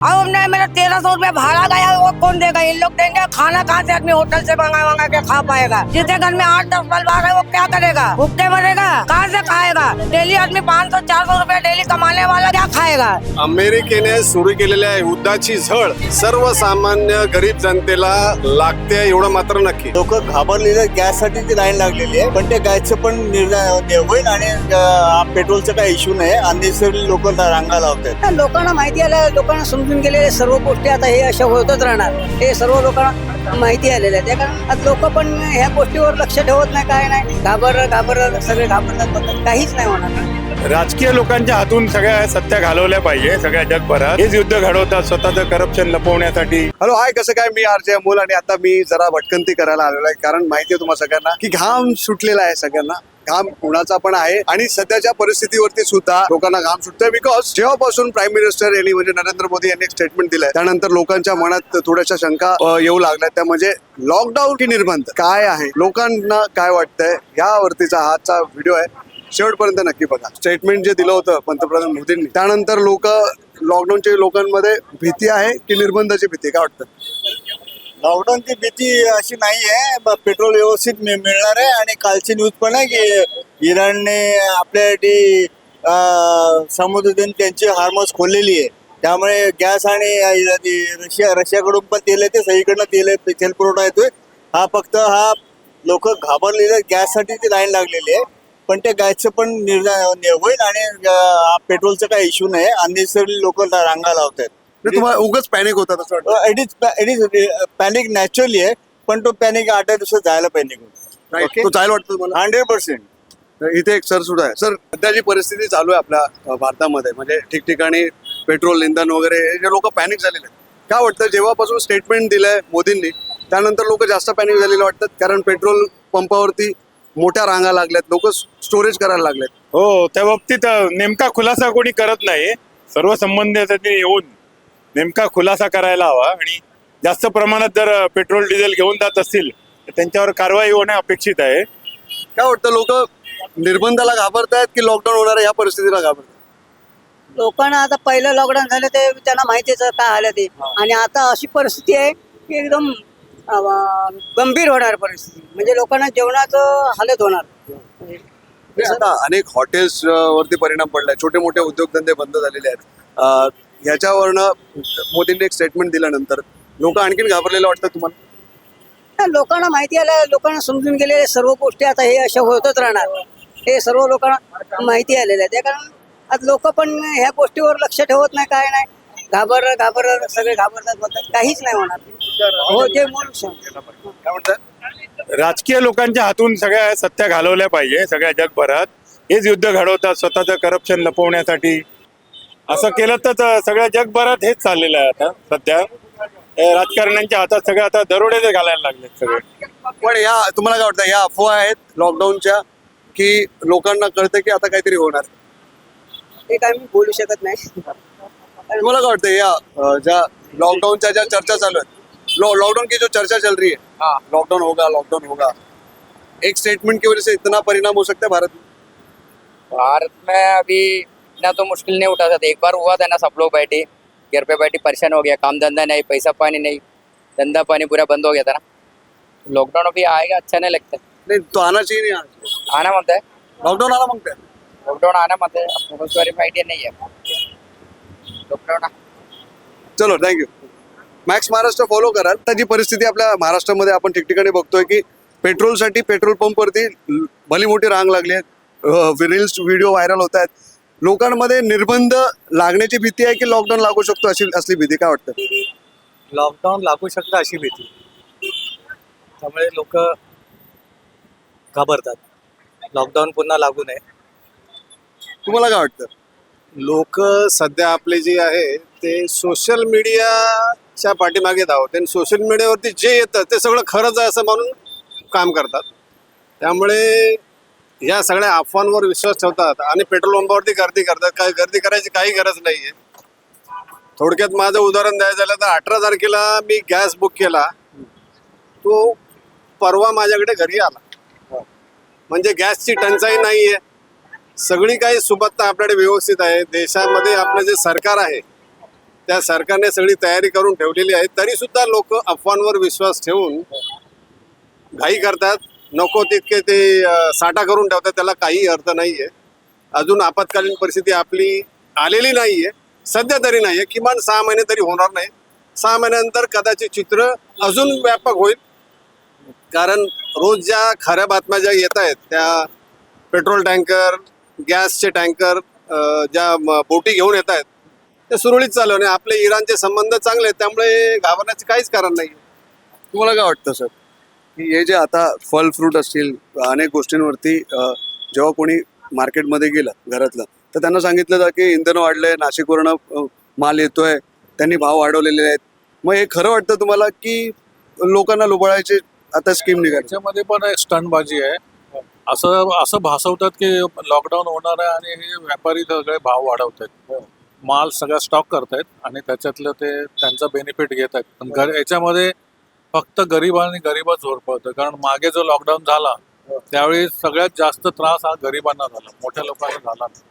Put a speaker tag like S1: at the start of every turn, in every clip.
S1: अब नहीं, मेरा 1300 रुपया भाड़ा गया, वो कौन देगा? इन लोग देंगे। खाना कहाँ से आदमी होटल से मंगा के खा पाएगा? जिसके घर में 8-10 परिवार है वो क्या करेगा? भूखे मरेगा? कहाँ से खाएगा? डेली आदमी 500-400 रुपया डेली कमाने वाला क्या खाएगा?
S2: अमेरिकेने सुरू केलेल्या युद्धाची झळ सर्वसामान्य गरीब जनतेला लागते एवढं मात्र नक्की.
S3: लोक घाबरलेले गॅससाठी ती लाईन लागलेली आहे, पण ते गॅसचं पण निर्णय होईल आणि पेट्रोलचा काही इश्यू नाही. अननेसेसरी लोक रांगा लावतात.
S4: लोकांना माहिती आलं, लोकांना समजून गेलेले सर्व गोष्टी आता हे अशा होतच राहणार. हे सर्व लोकांना माहिती आलेलं आहे. त्या कारण आज लोक पण ह्या गोष्टीवर लक्ष ठेवत नाही, काय नाही, घाबर सगळे घाबरतात, काहीच नाही होणार.
S5: राजकीय लोकांच्या हातून सगळ्या सत्या घालवल्या पाहिजे सगळ्या जगभरात. हेच युद्ध घडवतात स्वतःचं करप्शन लपवण्यासाठी.
S2: हॅलो हाय, कसं काय? मी आरजे अमोल आणि आता मी जरा भटकंती करायला आलेलो आहे, कारण माहिती आहे तुम्हाला सगळ्यांना की घाम सुटलेला आहे. सगळ्यांना घाम उन्हाचा पण आहे आणि सध्याच्या परिस्थितीवरती सुद्धा लोकांना घाम सुटतोय. बिकॉज जेव्हापासून प्राईम मिनिस्टर यांनी म्हणजे नरेंद्र मोदी यांनी एक स्टेटमेंट दिलंय, त्यानंतर लोकांच्या मनात थोड्याशा शंका येऊ लागल्या. त्या म्हणजे लॉकडाऊन की निर्बंध काय आहे, लोकांना काय वाटतंय, यावरतीचा हाचा व्हिडिओ आहे. शेवटपर्यंत नक्की बघा. स्टेटमेंट जे दिलं होतं पंतप्रधान मोदींनी, त्यानंतर लॉकडाऊनच्या लोकांमध्ये भीती आहे की निर्बंधाची भीती, काय वाटतं?
S3: लॉकडाऊनची भीती अशी नाही आहे. पेट्रोल व्यवस्थित मिळणार आहे. आणि कालची न्यूज पण आहे की इराणने आपल्यासाठी समुद्रातून त्यांची हार्मोस खोललेली आहे. त्यामुळे गॅस आणि रशियाकडून पण तेल येते, सगळीकडनं तेल पुरवठा येतोय. फक्त लोक घाबरलेले गॅससाठी ती लाईन लागलेली आहे, पण त्या गॅसचं पण निर्णय होईल आणि पेट्रोलचा काही इश्यू नाही. अननेसेसरी लोक रांगा लावतात.
S2: तुम्हाला उगाच पॅनिक होता असं वाटतं?
S3: इट इज पॅनिक नॅचरली आहे, पण तो पॅनिक 8 दिवसात जायला पॅनिक
S2: तो जायला वाटतं तुम्हाला?
S3: 100%.
S2: इथे एक सर सुद्धा आहे. सर, सध्याची परिस्थिती चालू आहे आपल्या भारतामध्ये, म्हणजे ठिकठिकाणी पेट्रोल इंधन वगैरे जे लोक पॅनिक झालेले आहेत. काय वाटतं जेव्हापासून स्टेटमेंट दिलंय मोदींनी त्यानंतर लोक जास्त पॅनिक झालेले वाटतात? कारण पेट्रोल पंपावरती मोठ्या रांगा लागल्यात, लोक स्टोरेज करायला लागलेत.
S5: हो, त्या बाबतीत नेमका खुलासा कोणी करत नाही. सर्व संबंधितांनी येऊन नेमका खुलासा करायला हवा आणि जास्त प्रमाणात जर पेट्रोल डिझेल घेऊन जात असतील तर त्यांच्यावर कारवाई होणे अपेक्षित आहे.
S2: काय वाटतं, लोक निर्बंधाला घाबरतायत की लॉकडाऊन होणार आहे या परिस्थितीला घाबरतात?
S4: लोकांना आता पहिलं लॉकडाऊन झालं ते त्यांना माहितीच काय आलं ते, आणि आता अशी परिस्थिती आहे की एकदम गंभीर होणार परिस्थिती. म्हणजे लोकांना जेवणाचं हालत होणार.
S2: आता अनेक हॉटेल्स वरती परिणाम पडलाय, छोटे मोठे उद्योगधंदे बंद झालेले आहेत. ह्याच्यावरनं मोदींनी एक स्टेटमेंट दिल्यानंतर लोक आणखीन घाबरलेलं वाटतं तुम्हाला?
S4: लोकांना माहिती आलं, लोकांना समजून गेलेले सर्व गोष्टी आता हे अशा होतच राहणार. हे सर्व लोकांना माहिती आलेलं आहे. त्या कारण आज लोक पण ह्या गोष्टीवर लक्ष ठेवत नाही, काय नाही, घाबर सगळे घाबरतात, काहीच नाही होणार. हो, जे
S2: काय म्हणतात?
S5: राजकीय लोकांच्या हातून सगळ्या सत्या घालवल्या पाहिजे सगळ्या जगभरात. हेच युद्ध घडवतात स्वतःचं करप्शन लपवण्यासाठी. असं केलं तर सगळ्या जगभरात हेच चाललेलं आहे. आता सध्या राजकारण्यांच्या हातात सगळं आता दरोडे घालायला लागलेत सगळे.
S2: पण तुम्हाला काय वाटतं, या अफवा आहेत लॉकडाऊनच्या की लोकांना कळतं की आता काहीतरी होणार?
S4: ते काय मी बोलू शकत नाही.
S2: तुम्हाला काय वाटतं, या ज्या लॉकडाऊनच्या ज्या चर्चा चालू आहेत, लॉकडाउन की जो चर्चा चल रही है, लॉकडाउन होगा, एक स्टेटमेंट की वजह से इतना परिणाम हो सकता है भारत
S6: में अभी इतना तो मुश्किल नहीं उठा सकते. एक बार हुआ था ना, सब लोग बैठे घर पे बैठे परेशान हो गया, काम धंधा नहीं, पैसा पानी नहीं, धंधा पानी पूरा बंद हो गया था ना. लॉकडाउन अभी आएगा, अच्छा नहीं लगता.
S2: नहीं तो आना चाहिए, नहीं
S6: आना मानता है,
S2: लॉकडाउन आना मांगता है.
S6: लॉकडाउन आना मानता है. उस बारे में आइडिया नहीं है. लॉकडाउन
S2: चलो, थँक्यू. मॅक्स महाराष्ट्र फॉलो कराल. आता जी परिस्थिती आपल्या महाराष्ट्रामध्ये आपण ठिकठिकाणी बघतोय की पेट्रोलसाठी पेट्रोल पंपवरती भली मोठी रांग लागली आहे. रील्स व्हिडिओ व्हायरल होत आहेत. लोकांमध्ये निर्बंध लागण्याची भीती आहे की लॉकडाऊन लागू शकतो असली भीती, काय वाटतं?
S7: लॉकडाऊन लागू शकतं अशी भीती. त्यामुळे लोक घाबरतात. लॉकडाऊन पुन्हा लागू नये.
S2: तुम्हाला काय वाटतं?
S8: लोक सध्या आपले जे आहे ते सोशल मीडियाच्या पाठीमागे धावते आणि सोशल मीडियावरती जे येतं ते सगळं खरंच आहे असं म्हणून काम करतात. त्यामुळे या सगळ्या अफवांवर विश्वास ठेवतात आणि पेट्रोल पंपावरती गर्दी करतात. काय गर्दी करायची काही गरज नाही आहे. थोडक्यात माझं उदाहरण द्यायचं झालं तर 18 तारखेला मी गॅस बुक केला, तो परवा माझ्याकडे घरी आला. म्हणजे गॅसची टंचाई नाही आहे, सगळी काही सुबत्ता आपल्याकडे व्यवस्थित आहे. देशामध्ये आपलं जे सरकार आहे त्या सरकारने सगळी तयारी करून ठेवलेली आहे, तरी सुद्धा लोक अफवांवर विश्वास ठेवून घाई करतात, नको तितके ते साठा करून ठेवतात, त्याला काही अर्थ नाहीये. अजून आपत्कालीन परिस्थिती आपली आलेली नाहीये, सध्या तरी नाहीये, किमान 6 महिने तरी होणार नाही. 6 महिन्यानंतर कदाचित चित्र अजून व्यापक होईल, कारण रोज ज्या खऱ्या बातम्या ज्या येत आहेत त्या पेट्रोल टँकर, गॅसचे टँकर ज्या बोटी घेऊन येत आहेत ते सुरळीत चालू आहे. आपले इराणचे संबंध चांगले आहेत, त्यामुळे घाबरण्याचे काहीच कारण नाही.
S2: तुम्हाला काय वाटतं सर की हे जे आता फल फ्रूट असतील अनेक गोष्टींवरती जेव्हा कोणी मार्केटमध्ये गेलं घरातलं तर त्यांना सांगितलं जातं की इंधन वाढलंय, नाशिकवरनं माल येतोय, त्यांनी भाव वाढवलेले आहेत, मग हे खरं वाटतं तुम्हाला की लोकांना लुबाडायचे आता स्कीम निघाली?
S9: त्याच्यामध्ये पण एक स्टंटबाजी आहे. असं भासवतात की लॉकडाऊन होणार आहे आणि हे व्यापारी सगळे भाव वाढवत आहेत, माल सगळा स्टॉक करतायत आणि त्याच्यातलं ते त्यांचा बेनिफिट घेत आहेत. पण याच्यामध्ये फक्त गरीबांनी गरीबच झोर पडतं, कारण मागे जो लॉकडाऊन झाला त्यावेळी सगळ्यात जास्त त्रास हा गरिबांना झाला, मोठ्या लोकांना झाला नाही.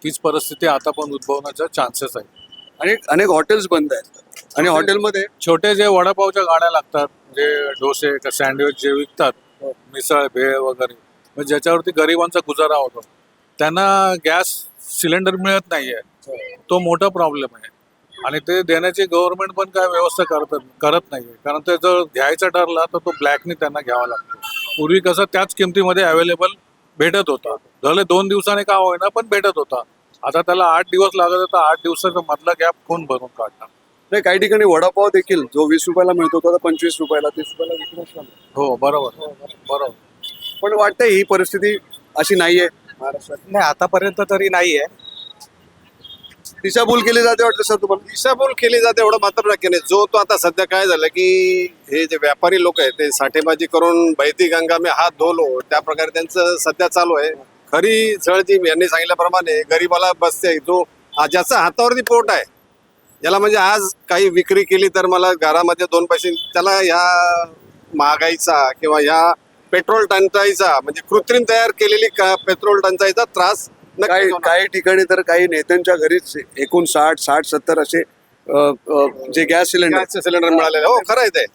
S9: तीच परिस्थिती आता पण उद्भवण्याचा चान्सेस आहे.
S2: अनेक हॉटेल्स बंद आहेत आणि हॉटेलमध्ये
S9: छोटे जे वडापावच्या गाड्या लागतात, जे डोसे सँडविच जे विकतात, मिसळ भेळ वगैरे, म्हणजे ज्याच्यावरती गरिबांचा गुजारा होतो, त्यांना गॅस सिलेंडर मिळत नाहीये, तो मोठा प्रॉब्लेम आहे. आणि ते देण्याची गव्हर्नमेंट पण काय व्यवस्था करत नाहीये, कारण ते जर घ्यायचा ठरला तर तो ब्लॅकनी त्यांना घ्यावा लागतो. पूर्वी कसं त्याच किमतीमध्ये अवेलेबल भेटत होता, भले 2 दिवसाने का होईना पण भेटत होता. आता त्याला 8 दिवस लागत होता, 8 दिवसाचा मधला गॅप कोण भरून काढणार?
S2: नाही, काही ठिकाणी वडापाव देखील जो 20 रुपयाला मिळतो तो आता 25 रुपयाला 30 रुपयाला विकण्यास लागला.
S9: हो बरोबर.
S2: पण वाटतं ही परिस्थिती अशी नाहीये महाराष्ट्रात,
S7: नाही आतापर्यंत तरी नाहीये.
S2: दिशाभूल केली जाते वाटतं सर तुम्हाला?
S8: दिशाभूल केली जाते एवढं मात्र नक्की नाही. जो तो आता सध्या काय झालं की हे जे व्यापारी लोक आहेत ते साठेबाजी करून बहती गंगा में हात धोलो त्या प्रकारे त्यांचं सध्या चालू आहे. खरी झळ जी यांनी सांगितल्याप्रमाणे गरीबाला बसते, जो ज्याचा हातावरती पोट आहे, ज्याला म्हणजे आज काही विक्री केली तर मला घरामध्ये 2 पैसे, त्याला ह्या महागाईचा किंवा ह्या पेट्रोल टंचाईचा म्हणजे कृत्रिम तयार केलेली पेट्रोल टंचाईचा त्रास नक्कीच होणार.
S2: काही ठिकाणी तर काही नेत्यांच्या घरीच 59-60-70 असे जे गॅस सिलेंडर
S8: गॅसचे सिलेंडर मिळालेले. हो खरं आहे ते,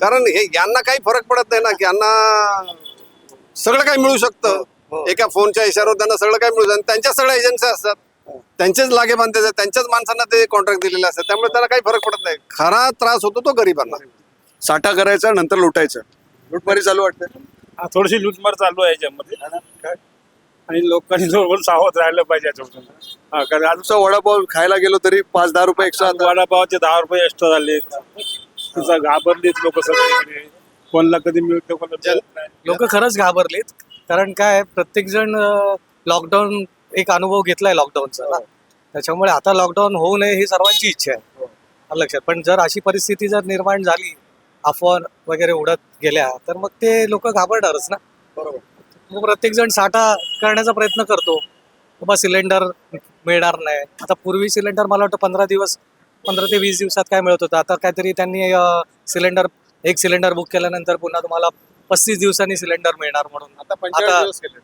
S8: कारण हे यांना काही फरक पडत नाही ना, की यांना सगळं काही मिळू शकतं. एका फोनच्या इशाऱ्यावर त्यांना सगळं काही मिळू शकतं. त्यांच्या सगळ्या एजन्सी असतात, त्यांचेच लागे बांधते असतात, त्यांच्याच माणसांना ते कॉन्ट्रॅक्ट दिलेले असतात, त्यामुळे त्याला काही फरक पडत नाही. खरा त्रास होतो तो गरिबांना.
S2: साठा करायचा नंतर लुटायचं, लुटमारी चालू वाटतं.
S5: थोडीशी लुटमार चालू आहे याच्यामध्ये आणि लोकांनी बरोबर सावध राहिलं पाहिजे याच्यापासून. कारण
S2: आजचा वडापाव खायला गेलो तरी 5-10 रुपये एक्स्ट्रा.
S5: वडापावचे 10 रुपये एक्स्ट्रा झाले, तुझा घाबरलेत लोक सगळे, कोणाला कधी मिळतं कोणाला नाही.
S7: लोक खरंच घाबरलेत, कारण काय प्रत्येक जण लॉकडाऊन एक अनुभव घेतलाय लॉकडाऊनचा ना, त्याच्यामुळे आता लॉकडाऊन होऊ नये ही सर्वांची इच्छा आहे. आलं लक्षात. पण जर अशी परिस्थिती जर निर्माण झाली, अफवा वगैरे उडत गेल्या, तर मग ते लोक घाबरणारच ना.
S2: बरोबर.
S7: मग प्रत्येक जण साठा करण्याचा प्रयत्न करतो. बाबा सिलेंडर मिळणार नाही. आता पूर्वी सिलेंडर मला वाटतं 15 ते 20 दिवसात काय मिळत होतं, आता काहीतरी त्यांनी एक सिलेंडर बुक केल्यानंतर पुन्हा तुम्हाला 35 दिवसांनी सिलेंडर मिळणार म्हणून.
S8: आता 45 दिवस केले.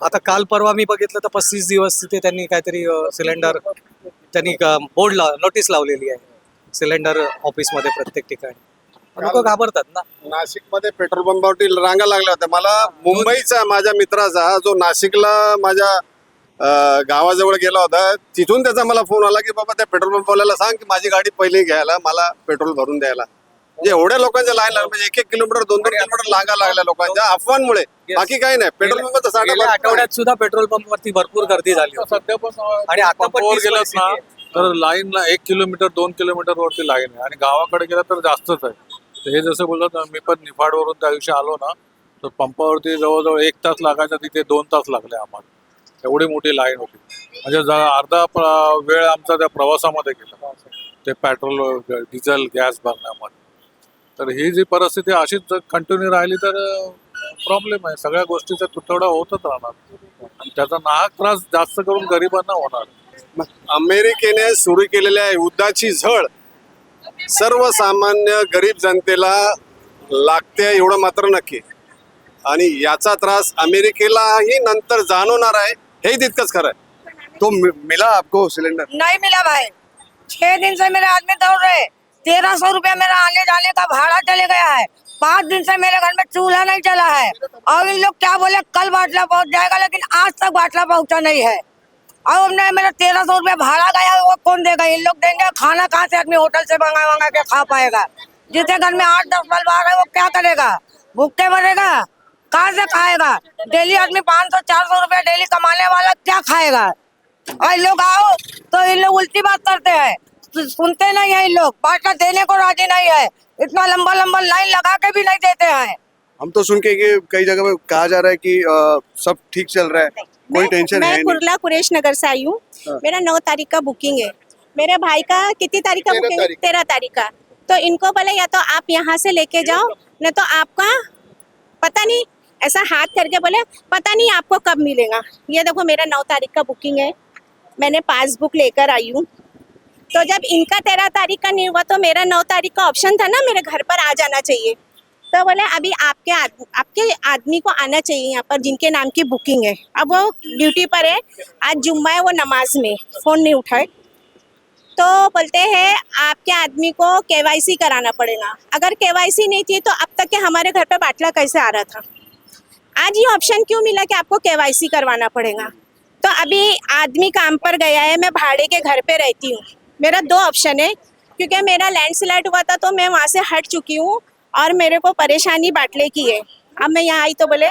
S7: आता काल परवा मी बघितलं तर 35 दिवस तिथे त्यांनी काहीतरी सिलेंडर त्यांनी बोर्ड नोटीस लावलेली आहे सिलेंडर ऑफिसमध्ये प्रत्येक ठिकाणी. लोक घाबरतात ना.
S8: नाशिकमध्ये पेट्रोल पंपावरती रांगा लागल्या होत्या. मला मुंबईचा माझ्या मित्राचा जो नाशिकला माझ्या गावाजवळ गेला होता, तिथून त्याचा मला फोन आला की बाबा त्या पेट्रोल पंपवाल्याला सांग की माझी गाडी पहिली घ्यायला, मला पेट्रोल भरून द्यायला. म्हणजे एवढ्या लोकांच्या लाईन लागल्या, म्हणजे 1-1 किलोमीटर 2-2 किलोमीटर लागा लागल्या लोकांच्या अफवांमुळे, बाकी काही नाही. पेट्रोल पंपाचा साठा
S7: गेल्या आठवड्यात सुद्धा पेट्रोल पंपवरती भरपूर गर्दी झाली होती.
S9: सध्या पण
S7: आणि आता पण
S9: पंपावर
S7: तीच
S9: गेलास ना
S7: परिस्थिती
S9: तर लाईनला 1 किलोमीटर 2 किलोमीटर वरती लाईन आहे, आणि गावाकडे गेला तर जास्तच आहे. तर हे जसं बोलत मी पण निफाडवरून त्या दिवशी आलो ना, तर पंपावरती जवळजवळ 1 तास लागायचा, तिथे 2 तास लागले आम्हाला. एवढी मोठी लाईन होती, म्हणजे अर्धा वेळ आमचा त्या प्रवासामध्ये गेला, ते पेट्रोल डिझेल गॅस भरण्यामध्ये. तर ही जी परिस्थिती अशीच कंटिन्यू राहिली तर प्रॉब्लेम आहे, सगळ्या गोष्टीचा तुटवडा होतच राहणार आणि त्याचा नाहक त्रास जास्त करून गरिबांना होणार.
S8: अमेरिकेने सुरू केलेल्या युद्धाची झळ सर्वसामान्य गरीब जनतेला लागते एवढं मात्र नक्की, आणि याचा त्रास अमेरिकेलाही नंतर जाणवणार आहे, हे तितकंच खरं आहे.
S2: तो मिला आपको सिलेंडर?
S1: नहीं मिला भाई, 6 दिन से मेरे आदमी दौड़ रहे, 1300 रुपया मेरा आने जाने का भाड़ा चले गया है। 5 दिन से मेरे घर में चूल्हा नहीं चला है। और इन लोग क्या बोले कल बाटला पहुंच जाएगा, लेकिन आज तक बाटला पहुंचा नहीं है। और हमने मेरा 1300 रुपया भाड़ा गया, वो कौन देगा? इन लोग देंगे। खाना कहाँ से आदमी होटल से मंगा के खा पाएगा? जिसके घर में 8-10 परिवार है वो क्या करेगा? भूखे मरेगा? कहाँ से खाएगा? डेली आदमी 500-400 रुपया डेली कमाने वाला क्या खाएगा? और इन लोग आओ तो इन लोग उल्टी बात करते हैं, सुनते नहीं है। इन लोग बाटला देने को राजी नहीं है, इतना लंबा लंबा लाइन लगा के भी नहीं देते हैं।
S2: हम तो सुन के कि कई जगह पे कहा जा रहा है कि सब ठीक चल रहा है, कोई टेंशन है
S10: मैं
S2: नहीं।
S10: कुर्ला कुरेश नगर से आई हूँ।
S2: हाँ।
S10: मेरा 9 तारीख का बुकिंग है। मेरे भाई का कितनी तारीख का
S8: 13
S10: बुकिंग है?
S8: तारीख।
S10: 13 तारीख का। तो इनको बोले या तो आप यहाँ से लेके जाओ, नहीं तो आपका पता नहीं, ऐसा हाथ करके बोले पता नहीं आपको कब मिलेगा। ये देखो मेरा 9 तारीख का बुकिंग है, मैंने पासबुक लेकर आई हूँ। तो जब इनका 13 तारीख का नहीं हुआ तो मेरा 9 तारीख का ऑप्शन था ना, मेरे घर पर आ जाना चाहिए। तो बोले अभी आपके आदमी को आना चाहिए यहाँ पर जिनके नाम की बुकिंग है। अब वो ड्यूटी पर है, आज जुम्मा है, वो नमाज में फ़ोन नहीं उठाए। तो बोलते हैं आपके आदमी को केवाईसी कराना पड़ेगा। अगर केवाईसी नहीं थी तो अब तक के हमारे घर पे बाटला कैसे आ रहा था? आज ये ऑप्शन क्यों मिला कि आपको केवाईसी करवाना पड़ेगा? तो अभी आदमी काम पर गया है, मैं भाड़े के घर पे रहती हूँ। मेरा 2 ऑप्शन है, क्योंकि मेरा लैंडस्लाइड हुआ था तो मैं वहाँ से हट चुकी हूँ और मेरे को परेशानी बाटले की है। अब मैं यहाँ आई तो बोले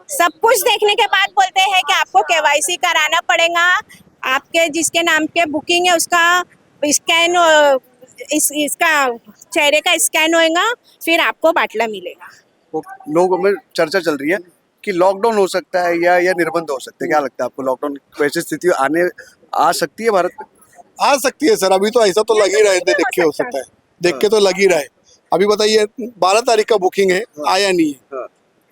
S10: सब कुछ देखने के बाद बोलते हैं कि आपको केवाईसी कराना पड़ेगा, आपके जिसके नाम के बुकिंग है उसका स्कैन, इसका चेहरे का स्कैन होएगा, फिर आपको बाटला मिलेगा।
S2: वो लोगों में चर्चा चल रही है कि लॉकडाउन हो सकता है या निर्बंध हो सकते हैं। क्या लगता है आपको, लॉकडाउन वैसी स्थिति आ सकती है भारत में?
S11: आ सकती है सर, अभी तो ऐसा तो लग ही रहा है, देख के हो सकता है, देख के तो लग ही रहा है। अभी बताइए 12 तारीख का बुकिंग है, आया नहीं है।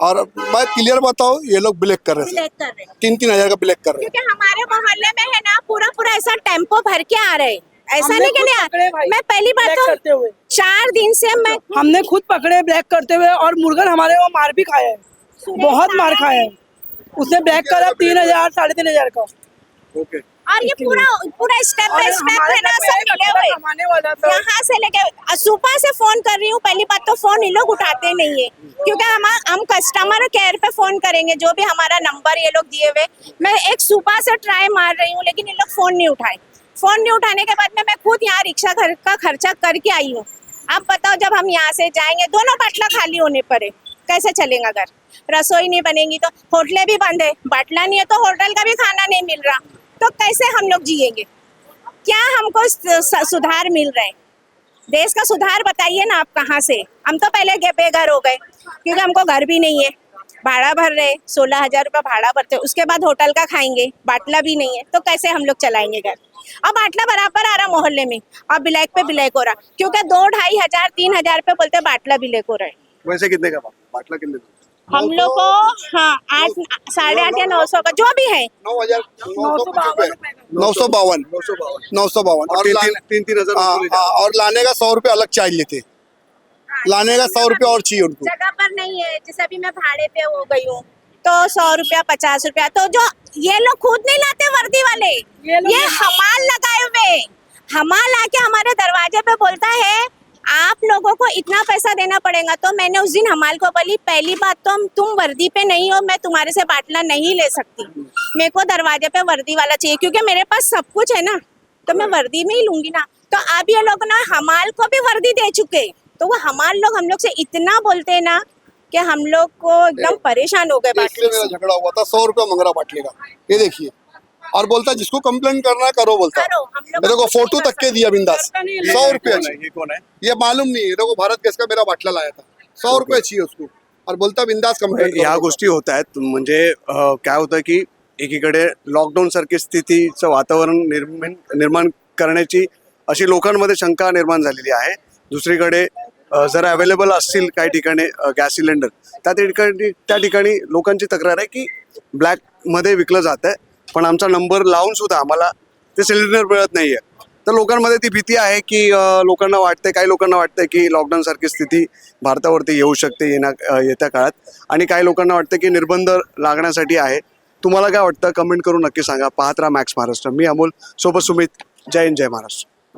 S11: और मैं क्लियर बताऊं, ये लोग ब्लैक कर रहे हैं,
S10: ब्लैक कर रहे हैं
S11: 3-3 हजार का ब्लैक कर रहे हैं।
S10: क्योंकि हमारे मोहल्ले में है ना पूरा ऐसा टेम्पो भर के आ रहे हैं। ऐसा नहीं कि नहीं, मैं पहली बात तो 4 दिन से मैं
S1: हमने खुद पकड़े ब्लैक करते हुए, और मुर्गन हमारे वहाँ मार भी खाया है, बहुत मार खाया है। उसने ब्लैक करा 3,000-3,500 का।
S2: ओके,
S10: और ये पूरा स्टेप बाय स्टेप है ना, सब मिले हुए। यहाँ से लेके सुबह से फोन कर रही हूँ। पहली बात तो फोन ये लोग उठाते नहीं है, क्योंकि हम कस्टमर केयर पे फोन करेंगे, जो भी हमारा नंबर ये लोग दिए हुए। मैं एक सुबह से ट्राई मार रही हूँ, लेकिन ये लोग फोन नहीं उठाए। फोन नहीं उठाने के बाद में मैं खुद यहाँ रिक्शा घर का खर्चा करके आई हूँ। अब बताओ जब हम यहाँ से जाएंगे, दोनों बाटला खाली होने पर है, कैसे चलेगा घर? रसोई नहीं बनेगी तो होटलें भी बंद है, बाटला नहीं है तो होटल का भी खाना नहीं मिल रहा, तो कैसे हम लोग जिएंगे? क्या हमको सुधार मिल रहा है? देश का सुधार बताइए ना आप कहाँ से? हम तो पहले बेघर हो गए, क्योंकि हमको घर भी नहीं है, भाड़ा भर रहे, 16,000 रुपया भाड़ा भरते, उसके बाद होटल का खाएंगे, बाटला भी नहीं है, तो कैसे हम लोग चलाएंगे घर? अब बाटला बराबर आ रहा मोहल्ले में, अब ब्लैक पे ब्लैक हो रहा, क्योंकि 2-2.5 हजार 3,000 पे बोलते बाटला ब्लैक हो रहा है।
S2: वैसे कितने का बाटला कितने का?
S10: हम लोग को 8, 8.5 या 900 का जो भी है,
S11: 952
S2: और 3-3 हजार
S11: और लाने का 100 रुपये अलग चार्ज लेते, लाने का 100 रुपये और चाहिए उनको।
S10: जगह पर नहीं है। जैसे अभी मैं भाड़े पे हो गई हूँ तो 100 रुपया 50 रुपया, तो जो ये लोग खुद नहीं लाते वर्दी वाले, ये हमाल लगाए हुए, हमाल आके हमारे दरवाजे पे बोलता है आप लोगों को इतना पैसा देना पड़ेगा। तो मैंने उस दिन हमाल को बोली पहली बात तो तुम वर्दी पे नहीं हो, मैं तुम्हारे से बाटला नहीं ले सकती, मेरे को दरवाजे पे वर्दी वाला चाहिए, क्योंकि मेरे पास सब कुछ है ना, तो मैं वर्दी में ही लूंगी ना। तो अब ये लोग ना हमाल को भी वर्दी दे चुके, तो वो हमाल लोग हम लोग से इतना बोलते हैं ना कि हम लोग को एकदम परेशान हो गए।
S11: इसलिए मेरा झगड़ा हुआ था, 100 रुपया मंग रहा बाटले का, ये देखिए। और बोलता जिसको कंप्लेंट करना है करो, बोलता
S10: करो, हम लोग
S11: मेरे को फोटो तक के दिया बिंदास, 100 रुपया
S2: ये
S11: चाहिए।
S2: कौन है?
S11: ये मालूम नहीं है, देखो भारत गैस का मेरा बाटला लाया था, 100 रुपये चाहिए उसको, और बोलता बिंदास कंप्लेंट
S2: ह्या गोष्टी होत आहेत. म्हणजे काय होतं की एकीकडे लॉकडाऊन सारखी स्थितीचं वातावरण निर्माण करण्याची अशी लोकांमध्ये शंका निर्माण झालेली आहे. दुसरीकडे जर अवेलेबल असतील काही ठिकाणी गॅस सिलेंडर, त्या ठिकाणी लोकांची तक्रार आहे की ब्लॅक मध्ये विकलं जात आहे, पण आमचा नंबर लावून सुद्धा आम्हाला ते सिलेंडर मिळत नाहीये. तर लोकांमध्ये ती भीती आहे की लोकांना वाटते, काही लोकांना वाटतंय की लॉकडाऊन सारखी स्थिती भारतावरती येऊ शकते येत्या काळात, आणि काही लोकांना वाटतं की निर्बंध लागण्यासाठी आहे. तुम्हाला काय वाटतं कमेंट करून नक्की सांगा. पाहत राहा मॅक्स महाराष्ट्र. मी अमोल, सोबत सुमित. जय हिंद, जय महाराष्ट्र.